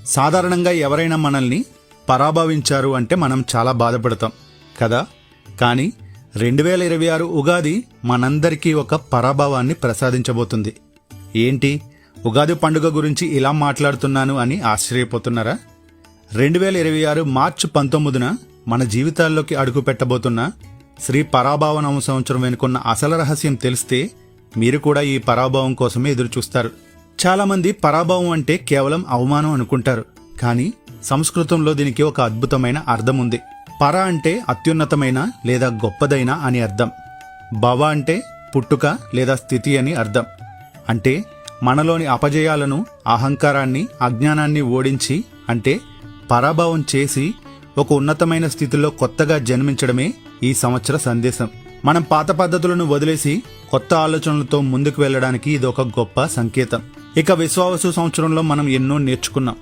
సాధారణంగా ఎవరైనా మనల్ని పరాభవించారు అంటే మనం చాలా బాధపడతాం కదా. కానీ 2026 ఉగాది మనందరికీ ఒక పరాభవాన్ని ప్రసాదించబోతుంది. ఏంటి, ఉగాది పండుగ గురించి ఇలా మాట్లాడుతున్నాను అని ఆశ్చర్యపోతున్నారా? 2026 మార్చి 19న మన జీవితాల్లోకి అడుగు పెట్టబోతున్న శ్రీ పరాభవ నవ సంవత్సరం వెనుకున్న అసలు రహస్యం తెలిస్తే మీరు కూడా ఈ పరాభవం కోసమే ఎదురుచూస్తారు. చాలామంది పరాభవం అంటే కేవలం అవమానం అనుకుంటారు. కానీ సంస్కృతంలో దీనికి ఒక అద్భుతమైన అర్థం ఉంది. పర అంటే అత్యున్నతమైన లేదా గొప్పదైన అని అర్థం. భవ అంటే పుట్టుక లేదా స్థితి అని అర్థం. అంటే మనలోని అపజయాలను, అహంకారాన్ని, అజ్ఞానాన్ని ఓడించి, అంటే పరాభవం చేసి ఒక ఉన్నతమైన స్థితిలో కొత్తగా జన్మించడమే ఈ సంవత్సర సందేశం. మనం పాత పద్ధతులను వదిలేసి కొత్త ఆలోచనలతో ముందుకు వెళ్ళడానికి ఇది ఒక గొప్ప సంకేతం. ఇక విశ్వావసు సంవత్సరంలో మనం ఎన్నో నేర్చుకున్నాం.